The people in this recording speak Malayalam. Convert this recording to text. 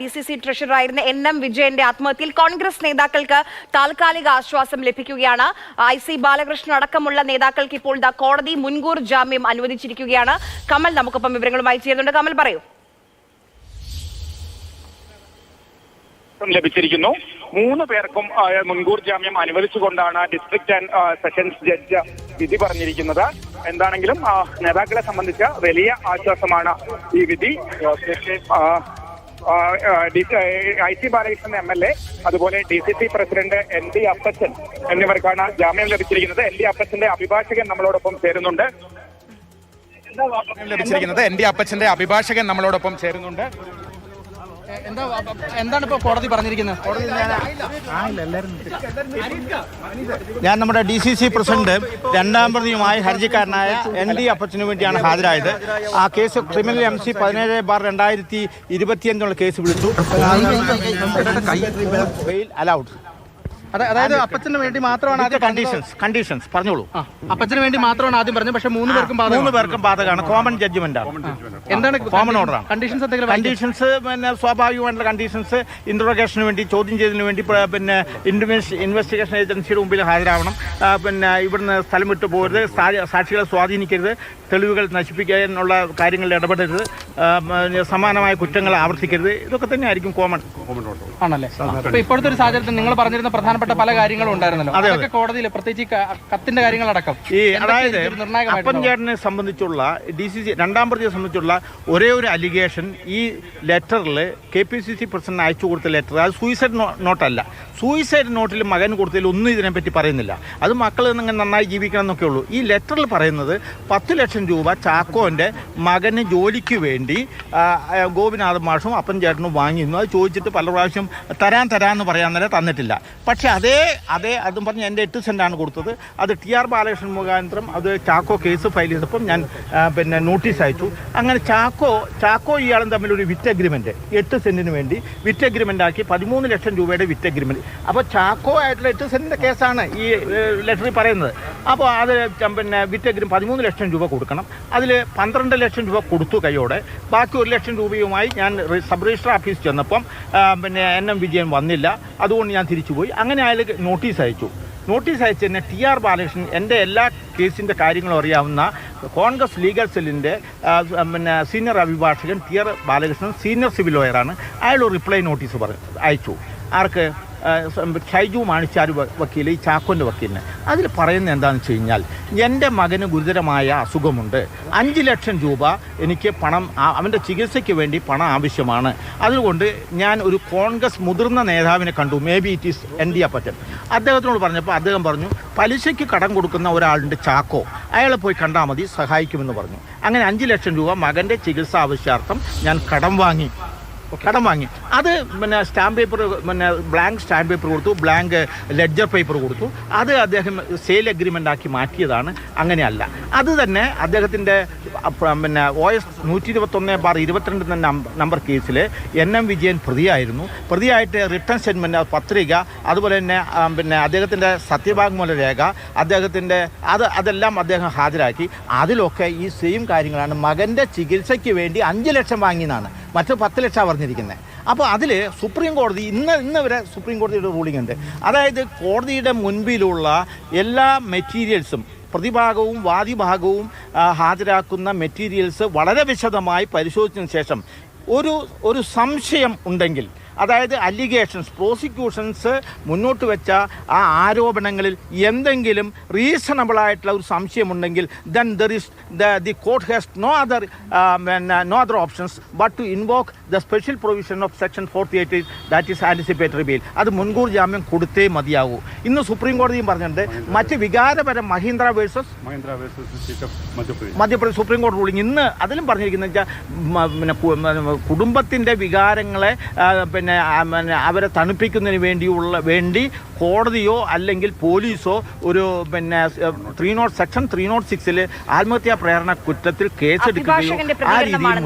DCC ട്രഷററായിരുന്ന NM വിജയന്റെ ആത്മഹത്യയിൽ കോൺഗ്രസ് നേതാക്കൾക്ക് താൽക്കാലിക ആശ്വാസം ലഭിക്കുകയാണ്. IC ബാലകൃഷ്ണൻ അടക്കമുള്ള നേതാക്കൾക്ക് ഇപ്പോൾ കോടതി മുൻകൂർ ജാമ്യം അനുവദിച്ചിരിക്കുകയാണ്. കമൽ നമുക്കൊപ്പം വിവരങ്ങളുമായി ചേരുന്നുണ്ട്. കമൽ പറയൂ. ലഭിച്ചിരിക്കുന്നു. 3 പേർക്കും മുൻകൂർ ജാമ്യം അനുവദിച്ചുകൊണ്ടാണ് ഡിസ്ട്രിക്ട് ആൻഡ് സെഷൻസ് ജഡ്ജ് വിധി പറഞ്ഞിരിക്കുന്നത്. എന്താണെങ്കിലും നേതാക്കളെ സംബന്ധിച്ച വലിയ ആശ്വാസമാണ് ഈ വിധി. IC ബാലകൃഷ്ണൻ MLA, അതുപോലെ DCC പ്രസിഡന്റ് ND അപ്പച്ചൻ എന്നിവർക്കാണ് ജാമ്യം ലഭിച്ചിരിക്കുന്നത്. ND അപ്പച്ചന്റെ അഭിഭാഷകൻ നമ്മളോടൊപ്പം ചേരുന്നുണ്ട്. എന്താണ് ഇപ്പോൾ കോടതി പറഞ്ഞിരിക്കുന്നത്? ഞാൻ നമ്മുടെ DCC പ്രസിഡന്റ് 2ാം പ്രതിയുമായി ഹർജിക്കാരനായ ND അപ്പച്ചനു വേണ്ടിയാണ് ഹാജരായത്. ആ കേസ് ക്രിമിനൽ MC 17/2025 കേസ് വിളിച്ചു. Bail allowed. അതായത് അപ്പച്ചന് വേണ്ടി മാത്രമാണ് കണ്ടീഷൻസ് പറഞ്ഞോളൂ. അപ്പച്ചന് വേണ്ടി മാത്രമാണ് ആദ്യം പറഞ്ഞത്. പക്ഷേ 3 പേർക്കും ബാധകമാണ്. കോമൺ ജഡ്ജ്മെന്റ് ആണ്. എന്താണ് കോമൺ ഓർഡറാണ്. കണ്ടീഷൻസ് പിന്നെ സ്വാഭാവികമായിട്ടുള്ള കണ്ടീഷൻസ് ഇന്ററോഗേഷന് വേണ്ടി, ചോദ്യം ചെയ്തതിനു വേണ്ടി പിന്നെ ഇൻവെസ്റ്റിഗേഷൻ ഏജൻസിയുടെ മുമ്പിൽ ഹാജരാവണം. പിന്നെ ഇവിടുന്ന് സ്ഥലം വിട്ടു പോകരുത്, സാക്ഷികളെ സ്വാധീനിക്കരുത്, തെളിവുകൾ നശിപ്പിക്കാനുള്ള കാര്യങ്ങളിൽ ഇടപെടരുത്, സമാനമായ കുറ്റങ്ങൾ ആവർത്തിക്കരുത്. ഇതൊക്കെ തന്നെ ആയിരിക്കും കോമൺ ആണല്ലേ? ഇപ്പോഴത്തെ ഒരു സാഹചര്യത്തിൽ നിങ്ങൾ പറഞ്ഞിരുന്ന പ്രധാനപ്പെട്ട പല കാര്യങ്ങളും ഉണ്ടായിരുന്നല്ലോ. അതൊക്കെ കോടതിയിൽ പ്രത്യേകിച്ച് കത്തിന്റെ കാര്യങ്ങളടക്കം അതായത് അപ്പൻചേട്ടനെ സംബന്ധിച്ചുള്ള DCC 2ാം പ്രതിയെ സംബന്ധിച്ചുള്ള ഒരേ ഒരു അലിഗേഷൻ ഈ ലെറ്ററിൽ KPCC പ്രസിഡന്റ് അയച്ചു കൊടുത്ത ലെറ്റർ, അത് സൂയിസൈഡ് നോട്ടല്ല. സൂയിസൈഡ് നോട്ടിൽ മകൻ കൊടുത്തതിൽ ഒന്നും ഇതിനെപ്പറ്റി പറയുന്നില്ല. അത് മക്കൾ നിങ്ങൾ നന്നായി ജീവിക്കണം എന്നൊക്കെ ഉള്ളൂ. ഈ ലെറ്ററിൽ പറയുന്നത് 10 ലക്ഷം രൂപ ചാക്കോന്റെ മകന് ജോലിക്ക് വേണ്ടി ഗോപിനാഥൻ മാഷും അപ്പൻചേട്ടനും വാങ്ങിയിരുന്നു. അത് ചോദിച്ചിട്ട് പല പ്രാവശ്യം തരാമെന്ന് പറയാൻ നേരം തന്നിട്ടില്ല. പക്ഷേ അതും പറഞ്ഞ് എൻ്റെ 8 സെൻറ്റാണ് കൊടുത്തത്. അത് TR ബാലകൃഷ്ണൻ മുഖാന്തരം അത് ചാക്കോ കേസ് ഫയൽ ചെയ്തപ്പം ഞാൻ പിന്നെ നോട്ടീസ് അയച്ചു. അങ്ങനെ ചാക്കോ ഇയാളും തമ്മിലൊരു വിറ്റ് അഗ്രിമെൻറ്റ് 8 സെൻറ്റിന് വേണ്ടി വിറ്റ് അഗ്രിമെൻ്റ് ആക്കി 13 ലക്ഷം രൂപയുടെ വിറ്റ് അഗ്രിമെൻറ്റ്. അപ്പോൾ ചാക്കോ ആയിട്ടുള്ള 8 സെൻറ്റിൻ്റെ കേസാണ് ഈ ലെറ്ററിൽ പറയുന്നത്. അപ്പോൾ അത് പിന്നെ വിറ്റ് അഗ്രിമെൻറ്റ് 13 ലക്ഷം രൂപ കൊടുക്കണം. അതിൽ 12 ലക്ഷം രൂപ കൊടുത്തു കൈയോടെ. ബാക്കി 1 ലക്ഷം രൂപയുമായി ഞാൻ സബ് രജിസ്ട്രാർ ഓഫീസിൽ ചെന്നപ്പം പിന്നെ NM വിജയൻ വന്നില്ല. അതുകൊണ്ട് ഞാൻ തിരിച്ചുപോയി. അങ്ങനെ അയാൾ നോട്ടീസ് അയച്ചു തന്നെ TR ബാലകൃഷ്ണൻ എൻ്റെ എല്ലാ കേസിൻ്റെ കാര്യങ്ങളും അറിയാവുന്ന കോൺഗ്രസ് ലീഗൽ സെല്ലിൻ്റെ പിന്നെ സീനിയർ അഭിഭാഷകൻ TR ബാലകൃഷ്ണൻ സീനിയർ സിവിൽ ലോയറാണ്. അയാൾ ഒരു റിപ്ലൈ നോട്ടീസ് അയച്ചു. ആർക്ക്? ഷൈജു മാണിച്ചാർ വക്കീൽ, ഈ ചാക്കോൻ്റെ വക്കീലിന്. അതിൽ പറയുന്നത് എന്താണെന്ന് വെച്ച് കഴിഞ്ഞാൽ, എൻ്റെ മകന് ഗുരുതരമായ അസുഖമുണ്ട്, 5 ലക്ഷം രൂപ എനിക്ക് പണം, അവൻ്റെ ചികിത്സയ്ക്ക് വേണ്ടി പണം ആവശ്യമാണ്. അതുകൊണ്ട് ഞാൻ ഒരു കോൺഗ്രസ് മുതിർന്ന നേതാവിനെ കണ്ടു, may be it is ND അപ്പച്ചൻ. അദ്ദേഹത്തിനോട് പറഞ്ഞപ്പോൾ അദ്ദേഹം പറഞ്ഞു, പലിശയ്ക്ക് കടം കൊടുക്കുന്ന ഒരാളുണ്ട് ചാക്കോ, അയാളെ പോയി കണ്ടാൽ മതി, സഹായിക്കുമെന്ന് പറഞ്ഞു. അങ്ങനെ 5 ലക്ഷം രൂപ മകൻ്റെ ചികിത്സാ ആവശ്യാർത്ഥം ഞാൻ കടം വാങ്ങി. അത് പിന്നെ സ്റ്റാമ്പ് പേപ്പർ, പിന്നെ ബ്ലാങ്ക് സ്റ്റാമ്പ് പേപ്പർ കൊടുത്തു, ബ്ലാങ്ക് ലെഡ്ജർ പേപ്പർ കൊടുത്തു. അത് അദ്ദേഹം സെയിൽ അഗ്രിമെൻ്റ് ആക്കി മാറ്റിയതാണ്. അങ്ങനെയല്ല. അത് തന്നെ അദ്ദേഹത്തിൻ്റെ പിന്നെ OS 121/22 നമ്പർ കേസിൽ NM വിജയൻ പ്രതിയായിട്ട് റിട്ടേൺ സ്റ്റേറ്റ്മെൻറ്റ്, പത്രിക, അതുപോലെ തന്നെ പിന്നെ അദ്ദേഹത്തിൻ്റെ സത്യവാങ്മൂല രേഖ, അദ്ദേഹത്തിൻ്റെ അതെല്ലാം അദ്ദേഹം ഹാജരാക്കി. അതിലൊക്കെ ഈ സെയിം കാര്യങ്ങളാണ്. മകൻ്റെ ചികിത്സയ്ക്ക് വേണ്ടി 5 ലക്ഷം വാങ്ങിയെന്നാണ്, മറ്റ് 10 ലക്ഷം പറഞ്ഞിരിക്കുന്നത്. അപ്പോൾ അതിൽ സുപ്രീം കോടതി ഇന്ന് വരെ സുപ്രീം കോടതിയുടെ റൂളിംഗ് ഉണ്ട്. അതായത് കോടതിയുടെ മുൻപിലുള്ള എല്ലാ മെറ്റീരിയൽസും, പ്രതിഭാഗവും വാദിഭാഗവും ഹാജരാക്കുന്ന മെറ്റീരിയൽസ് വളരെ വിശദമായി പരിശോധിച്ചതിന് ശേഷം ഒരു സംശയം ഉണ്ടെങ്കിൽ, അതായത് അലിഗേഷൻസ്, പ്രോസിക്യൂഷൻസ് മുന്നോട്ട് വെച്ച ആ ആരോപണങ്ങളിൽ എന്തെങ്കിലും റീസണബിളായിട്ടുള്ള ഒരു സംശയമുണ്ടെങ്കിൽ then there is the court has no other options but to invoke the special provision of section 438, that is anticipatory bail. അത് മുൻകൂർ ജാമ്യം കൊടുത്തേ മതിയാകൂ. ഇന്ന് സുപ്രീം കോടതിയും പറഞ്ഞിട്ടുണ്ട്. മറ്റ് വികാരപരം മഹീന്ദ്ര വേഴ്സസ് മധ്യപ്രദേശ് സുപ്രീം കോടതി റൂളിംഗ് ഇന്ന് അതിലും പറഞ്ഞിരിക്കുന്നത് വെച്ചാൽ പിന്നെ കുടുംബത്തിൻ്റെ വികാരങ്ങളെ പിന്നെ അവരെ തണുപ്പിക്കുന്നതിന് വേണ്ടി കോടതിയോ അല്ലെങ്കിൽ പോലീസോ ഒരു പിന്നെ സെക്ഷൻ 306 ആത്മഹത്യാ പ്രേരണ കുറ്റത്തിൽ കേസെടുക്കുകയോ ആ രീതിയിൽ